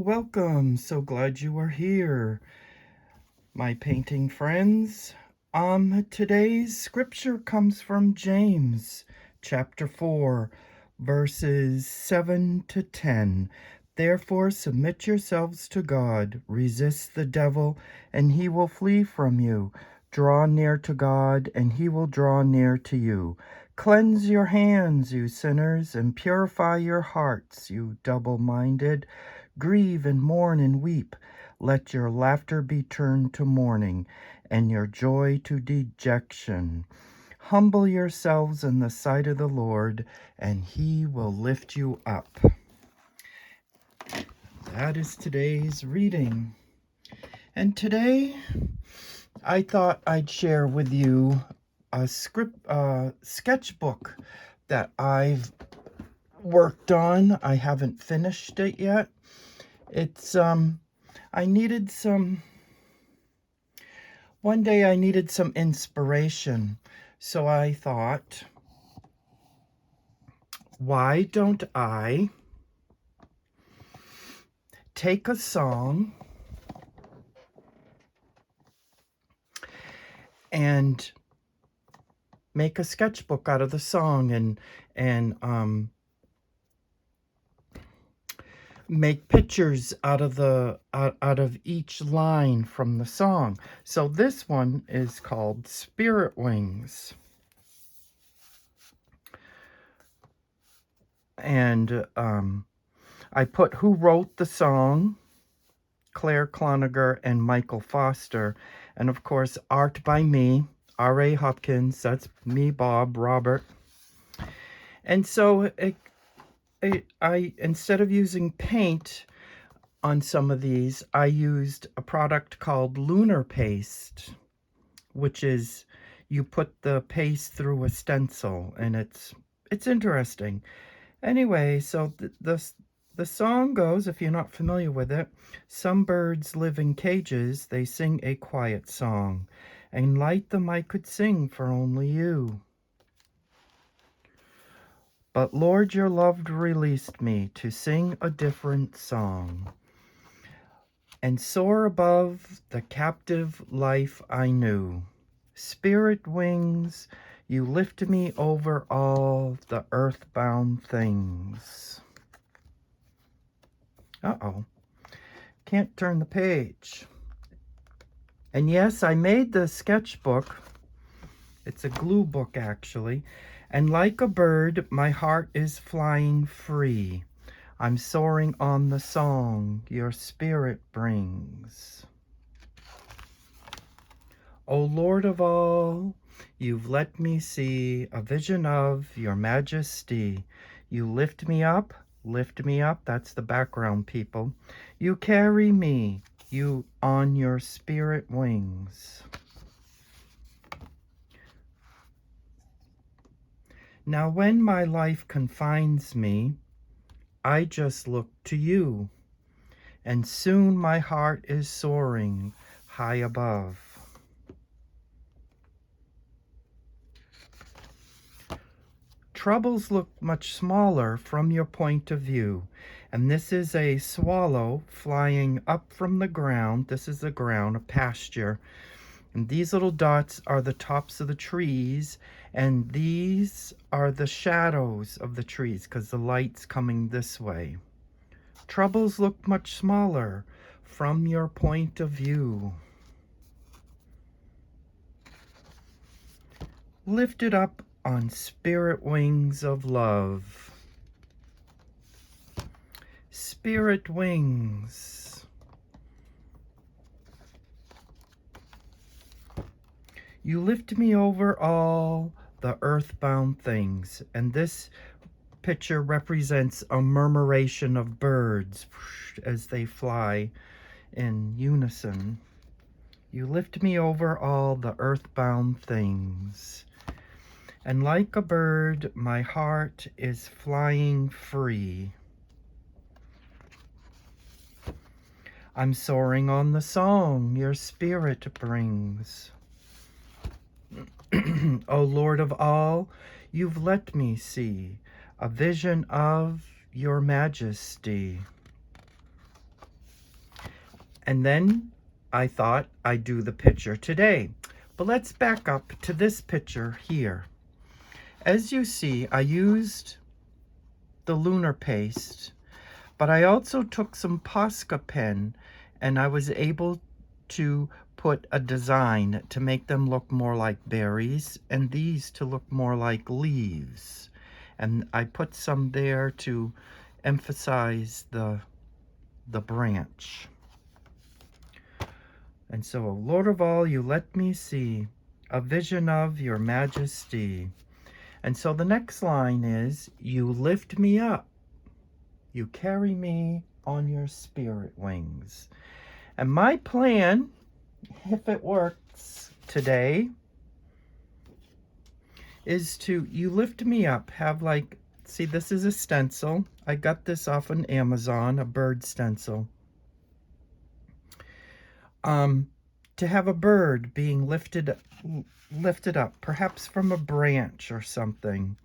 welcome. So glad you are here, my painting friends. Today's scripture comes from James, chapter 4, verses 7 to 10. Therefore, submit yourselves to God, resist the devil, and he will flee from you. Draw near to God, and he will draw near to you. Cleanse your hands, you sinners, and purify your hearts, you double-minded. Grieve and mourn and weep. Let your laughter be turned to mourning, and your joy to dejection. Humble yourselves in the sight of the Lord, and he will lift you up. That is today's reading. And today, I thought I'd share with you a sketchbook that I've worked on. I haven't finished it yet. One day I needed some inspiration. So I thought, why don't I take a song and make a sketchbook out of the song and make pictures out of each line from the song. So this one is called Spirit Wings. And I put who wrote the song, Claire Cloninger and Michael Foster, and of course art by me, R.A. Hopkins. That's me, Bob, Robert. And so I instead of using paint on some of these, I used a product called Lunar Paste, which is you put the paste through a stencil, and it's interesting. Anyway, so the song goes, if you're not familiar with it, some birds live in cages, they sing a quiet song, and like them I could sing for only you. But Lord, your love released me to sing a different song, and soar above the captive life I knew. Spirit wings, you lift me over all the earthbound things. Uh-oh. Can't turn the page. And yes, I made the sketchbook. It's a glue book, actually. And like a bird, my heart is flying free. I'm soaring on the song your spirit brings. O Lord of all, you've let me see a vision of your majesty. You lift me up, that's the background people. You carry me, you on your spirit wings. Now when my life confines me, I just look to you, and soon my heart is soaring high above. Troubles look much smaller from your point of view, and this is a swallow flying up from the ground. This is the ground, a pasture. And these little dots are the tops of the trees, and these are the shadows of the trees because the light's coming this way. Troubles look much smaller from your point of view. Lifted up on spirit wings of love. Spirit wings. You lift me over all the earthbound things. And this picture represents a murmuration of birds as they fly in unison. You lift me over all the earthbound things. And like a bird, my heart is flying free. I'm soaring on the song your spirit brings. O Lord of all, you've let me see a vision of your majesty. And then I thought I'd do the picture today. But let's back up to this picture here. As you see, I used the Lunar Paste, but I also took some Posca pen and I was able to put a design to make them look more like berries and these to look more like leaves. And I put some there to emphasize the branch. And so, O Lord of all, you let me see a vision of your majesty. And so the next line is, you lift me up. You carry me on your spirit wings. And my plan, if it works today, is to, you lift me up, have like, see, this is a stencil. I got this off on Amazon, a bird stencil. To have a bird being lifted up, perhaps from a branch or something.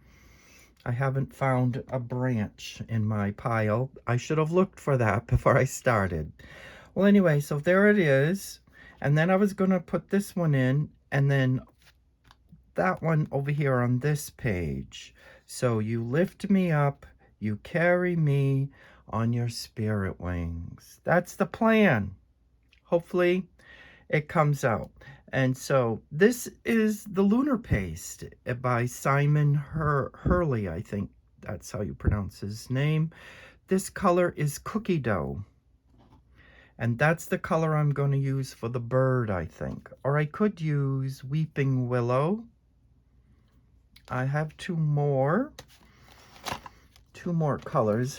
I haven't found a branch in my pile. I should have looked for that before I started. Well, anyway, so there it is. And then I was going to put this one in and then that one over here on this page. So you lift me up, you carry me on your spirit wings. That's the plan. Hopefully it comes out. And so this is the Lunar Paste by Simon Hurley, I think that's how you pronounce his name. This color is cookie dough. And that's the color I'm going to use for the bird, I think. Or I could use Weeping Willow. I have two more colors,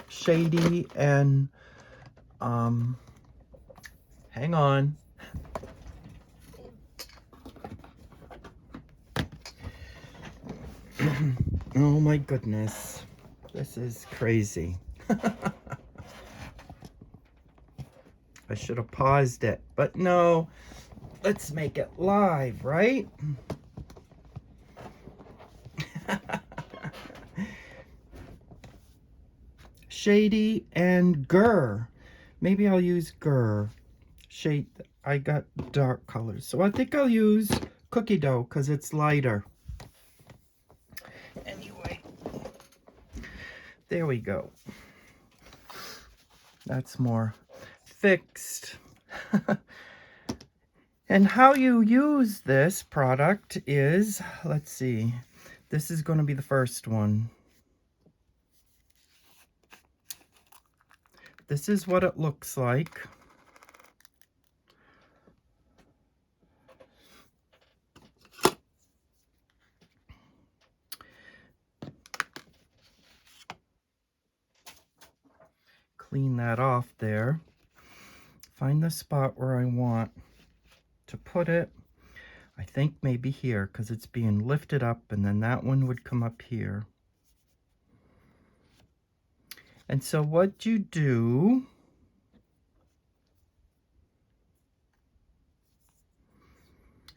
Shady and, hang on. Oh my goodness, this is crazy. I should have paused it, but no, let's make it live, right? Shady and Gur. Maybe I'll use Gur. Shade, I got dark colors, so I think I'll use cookie dough because it's lighter. Anyway, there we go. That's more fixed. And how you use this product is, let's see, this is going to be the first one. This is what it looks like. Clean that off there. Find the spot where I want to put it. I think maybe here because it's being lifted up and then that one would come up here. And so what you do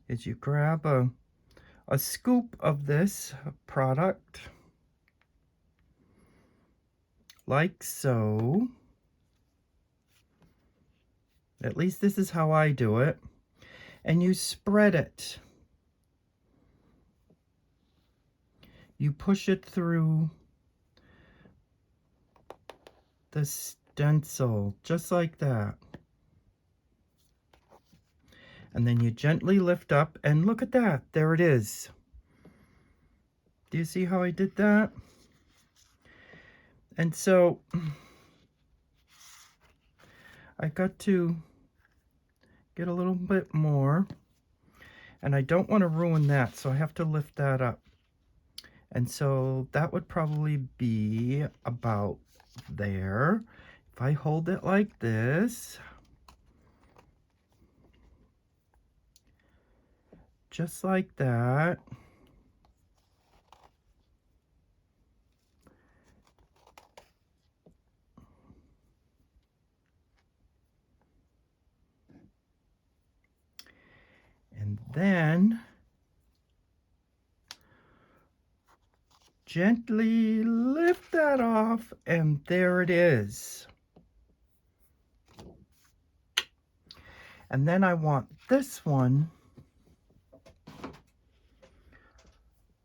is you grab a scoop of this product like so. At least this is how I do it. And you spread it. You push it through the stencil, just like that. And then you gently lift up, and look at that, there it is. Do you see how I did that? And so, I got to get a little bit more, and I don't want to ruin that, so I have to lift that up. And so that would probably be about there. If I hold it like this, just like that. And then gently lift that off, and there it is. And then I want this one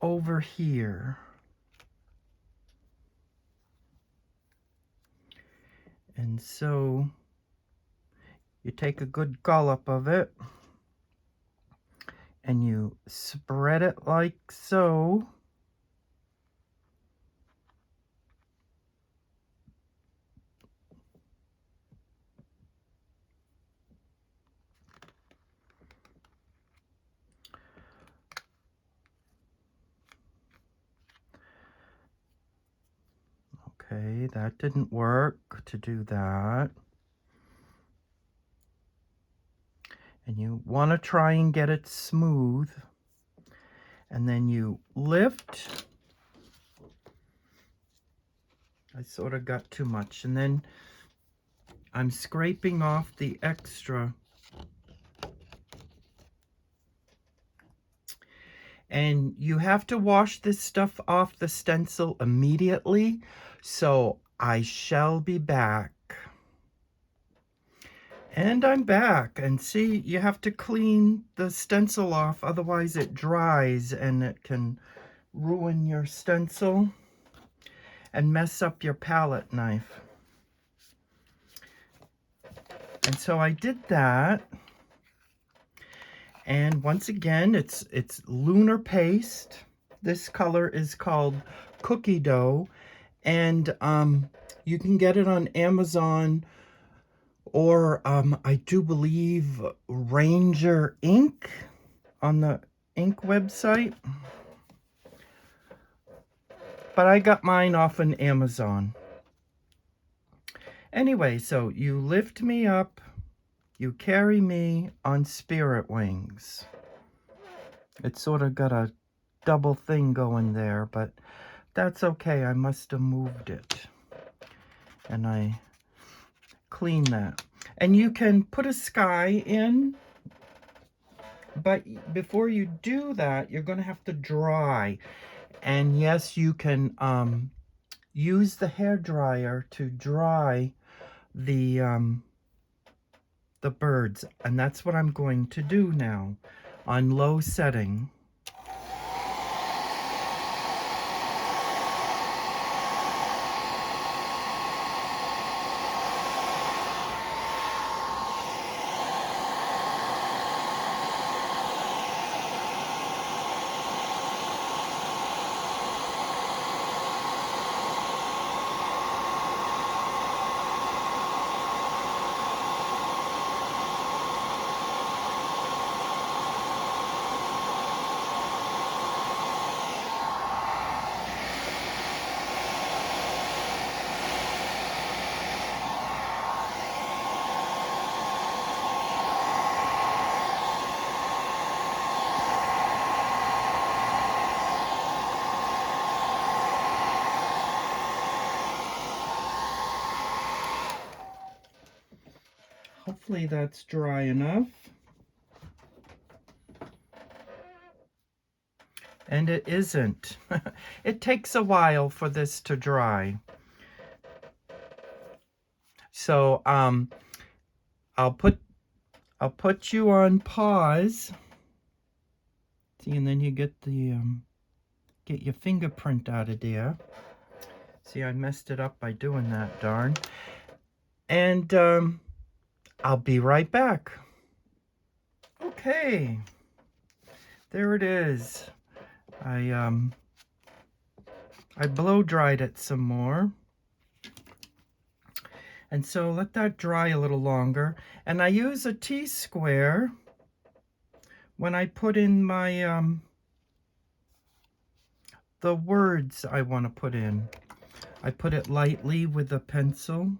over here. And so you take a good dollop of it and you spread it like so. Okay, that didn't work to do that. And you want to try and get it smooth. And then you lift. I sort of got too much. And then I'm scraping off the extra. And you have to wash this stuff off the stencil immediately. So I shall be back. And I'm back. And see, you have to clean the stencil off, otherwise it dries and it can ruin your stencil and mess up your palette knife. And so I did that. And once again, it's Lunar Paste. This color is called Cookie Dough. And you can get it on Amazon or I do believe Ranger Ink on the ink website. But I got mine off on Amazon. Anyway, so you lift me up, you carry me on spirit wings. It's sort of got a double thing going there, but that's okay. I must have moved it. And I clean that. And you can put a sky in, but before you do that, you're going to have to dry. And yes, you can use the hair dryer to dry the birds. And that's what I'm going to do now on low setting. Hopefully that's dry enough. And it isn't. It takes a while for this to dry. So I'll put you on pause. See, and then you get the get your fingerprint out of there. See, I messed it up by doing that, darn. And I'll be right back. Okay, there it is. I blow dried it some more. And so let that dry a little longer. And I use a T-square when I put in my the words I want to put in. I put it lightly with a pencil.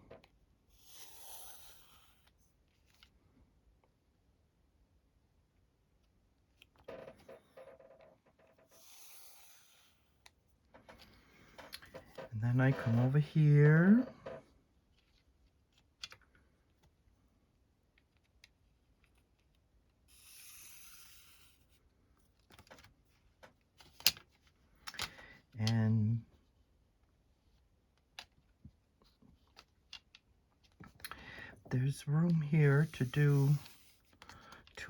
And then I come over here. And there's room here to do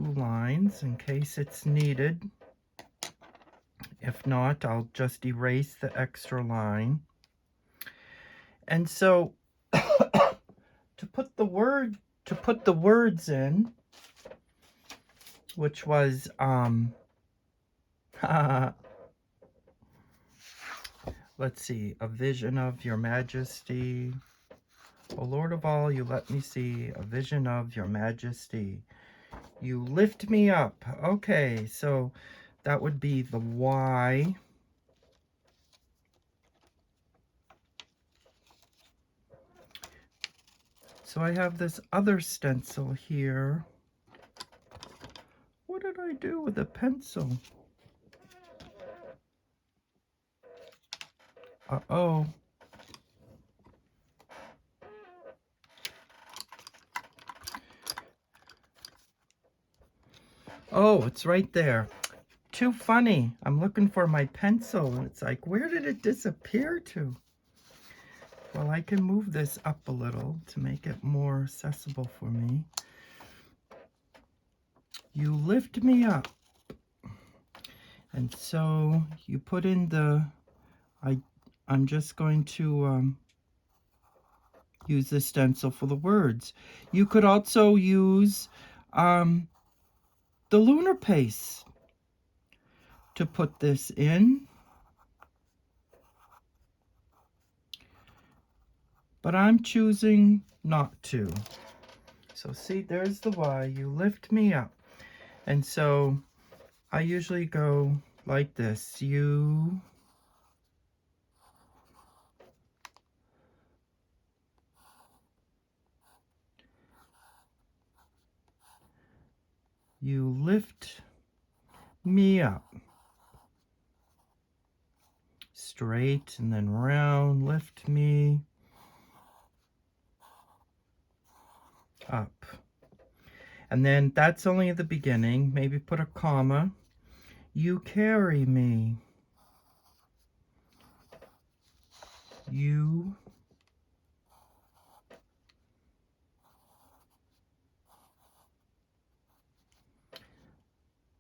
2 lines in case it's needed. If not, I'll just erase the extra line. And so to put the words in, which was let's see, a vision of your majesty. O Lord of all, you let me see a vision of your majesty. You lift me up. Okay, so that would be the Y. So I have this other stencil here. What did I do with the pencil? Uh-oh. Oh, it's right there. Too funny. I'm looking for my pencil, and it's like, where did it disappear to? Well, I can move this up a little to make it more accessible for me. You lift me up. And so you put in the, I'm just going to use the stencil for the words. You could also use the Lunar Paste to put this in. But I'm choosing not to. So see, there's the Y. You lift me up. And so I usually go like this. You lift me up. Straight and then round, lift me up. And then that's only at the beginning. Maybe put a comma. You carry me. You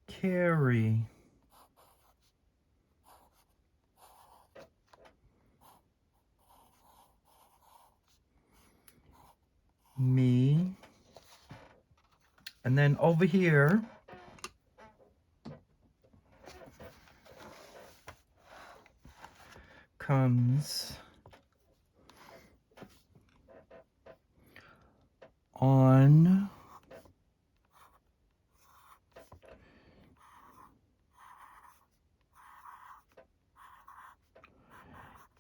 carry me. And then over here, comes on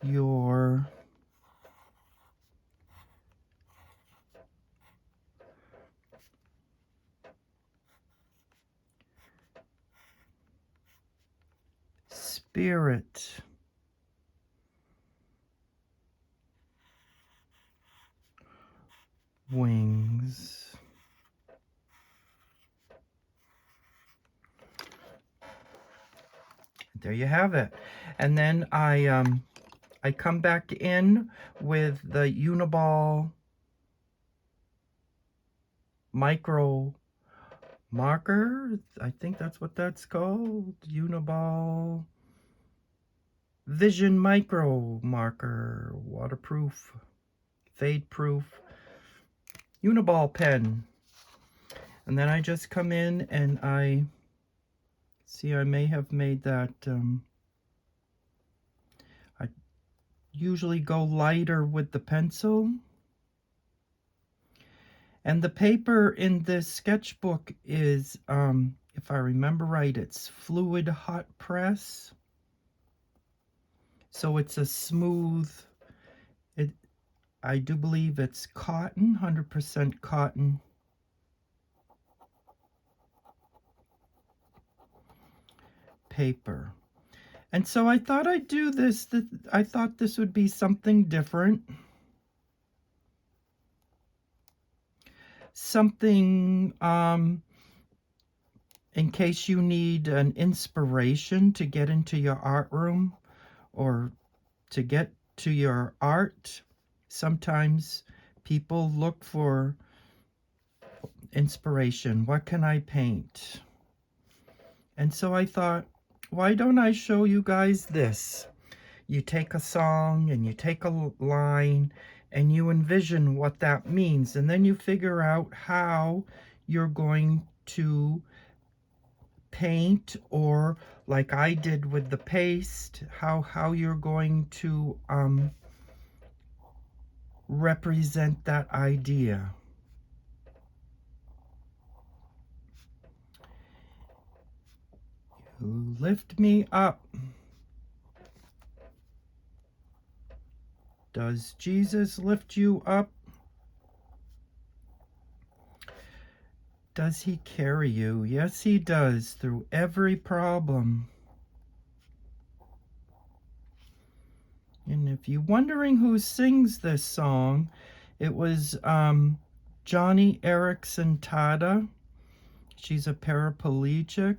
your spirit wings. There you have it. And then I come back in with the Uniball micro marker. I think that's what that's called. Uniball Vision Micro Marker, waterproof, fade proof, Uniball pen. And then I just come in and I see I may have made that, I usually go lighter with the pencil. And the paper in this sketchbook is, if I remember right, it's fluid hot press. So it's a smooth, I do believe it's cotton, 100% cotton. Paper. And so I thought I'd do this, I thought this would be something different. Something, in case you need an inspiration to get into your art room or to get to your art. Sometimes people look for inspiration. What can I paint? And so I thought, why don't I show you guys this? You take a song and you take a line and you envision what that means, and then you figure out how you're going to paint, or like I did with the paste, how you're going to represent that idea. You lift me up. Does Jesus lift you up? Does he carry you? Yes, he does, through every problem. And if you're wondering who sings this song, it was Johnny Erickson Tada. She's a paraplegic.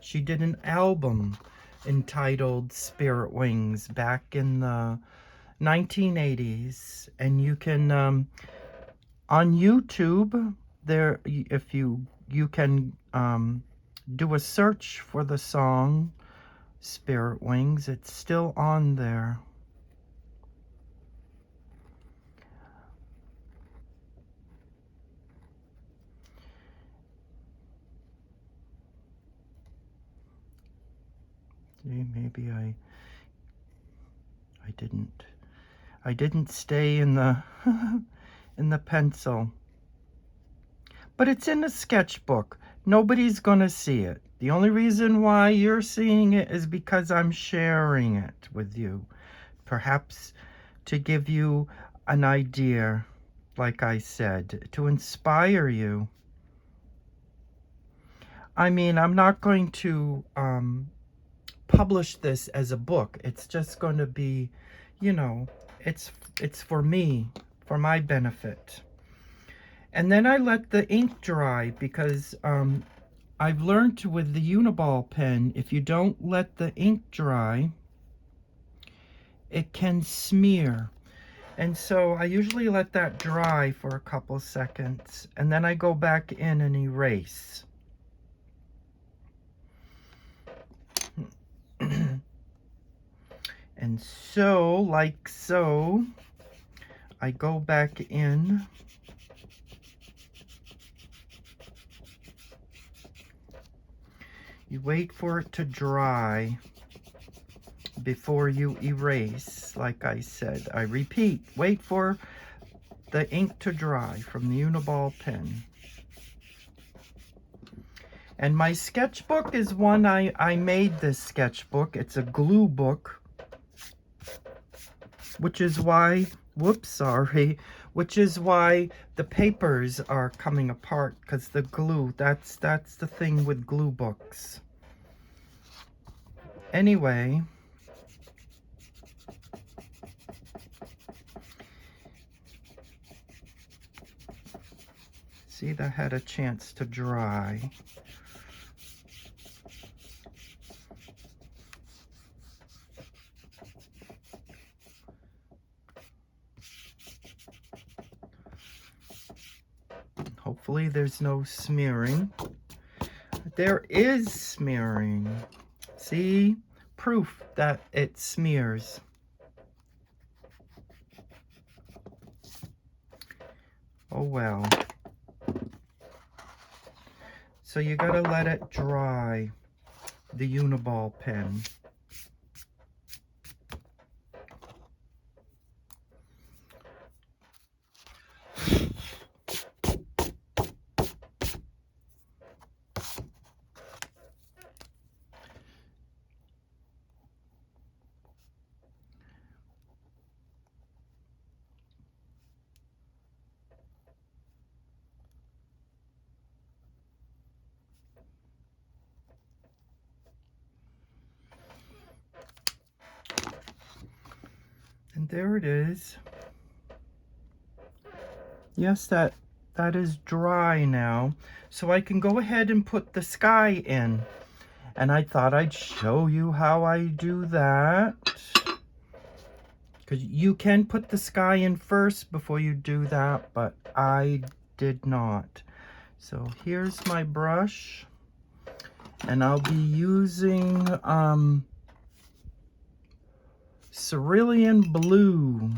She did an album entitled Spirit Wings back in the 1980s. And you can, on YouTube, there, if you can do a search for the song Spirit Wings, it's still on there. See, maybe I didn't stay in the in the pencil. But it's in a sketchbook. Nobody's gonna see it. The only reason why you're seeing it is because I'm sharing it with you. Perhaps to give you an idea, like I said, to inspire you. I mean, I'm not going to publish this as a book. It's just going to be, you know, it's for me, for my benefit. And then I let the ink dry, because I've learned with the Uniball pen, if you don't let the ink dry, it can smear. And so I usually let that dry for a couple seconds, and then I go back in and erase. And so, like so, I go back in. You wait for it to dry before you erase, like I said. I repeat, wait for the ink to dry from the Uniball pen. And my sketchbook is one, I made this sketchbook. It's a glue book, which is why, which is why the papers are coming apart, because the glue, that's the thing with glue books. Anyway, see, that had a chance to dry. Hopefully there's no smearing. There is smearing. See? Proof that it smears. Oh well. So you gotta let it dry, the Uniball pen. And there it is. Yes, that is dry now. So I can go ahead and put the sky in. And I thought I'd show you how I do that. Because you can put the sky in first before you do that, but I did not. So here's my brush, and I'll be using cerulean blue,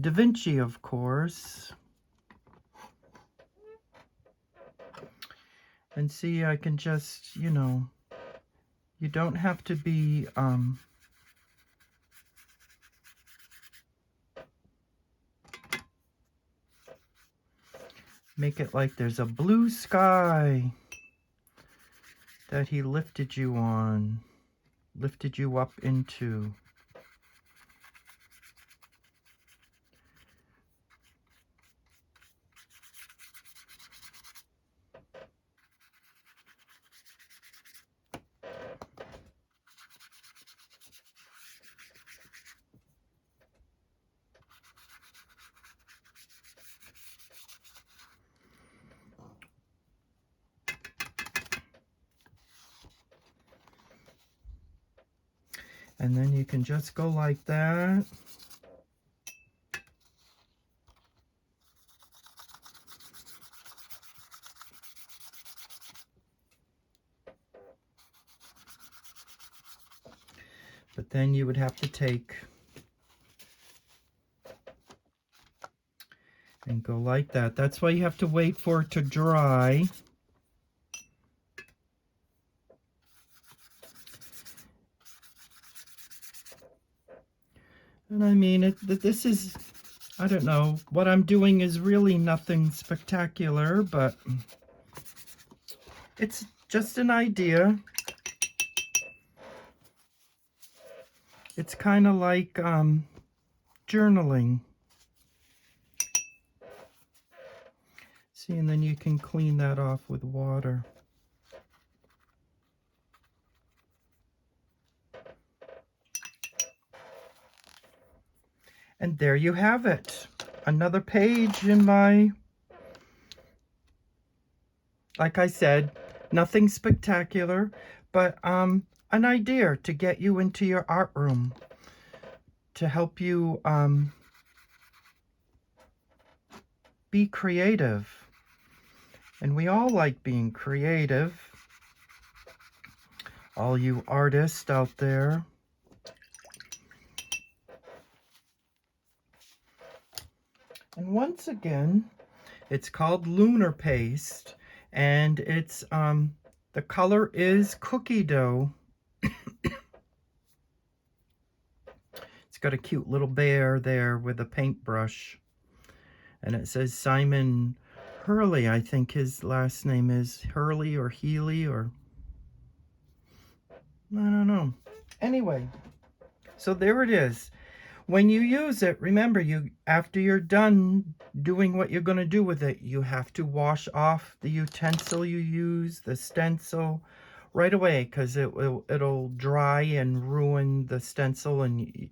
davinci, of course. And see, I can just, you know, you don't have to be make it like there's a blue sky that he lifted you on, lifted you up into. And then you can just go like that. But then you would have to take and go like that. That's why you have to wait for it to dry. And I mean, this is, I don't know, what I'm doing is really nothing spectacular, but it's just an idea. It's kind of like journaling. See, and then you can clean that off with water. And there you have it. Another page in my, like I said, nothing spectacular, but an idea to get you into your art room, to help you be creative. And we all like being creative, all you artists out there. And once again, it's called Lunar Paste, and it's the color is cookie dough. It's got a cute little bear there with a paintbrush, and it says Simon Hurley. I think his last name is Hurley or Healy, or I don't know. Anyway, so there it is. When you use it, remember, after you're done doing what you're going to do with it, you have to wash off the utensil you use, the stencil, right away, because it'll dry and ruin the stencil, and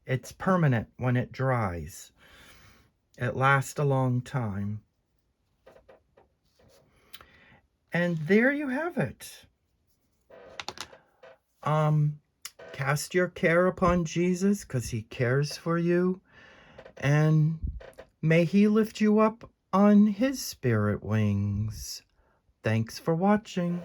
it's permanent when it dries. It lasts a long time. And there you have it. Cast your care upon Jesus, because he cares for you, and may he lift you up on his spirit wings. Thanks for watching.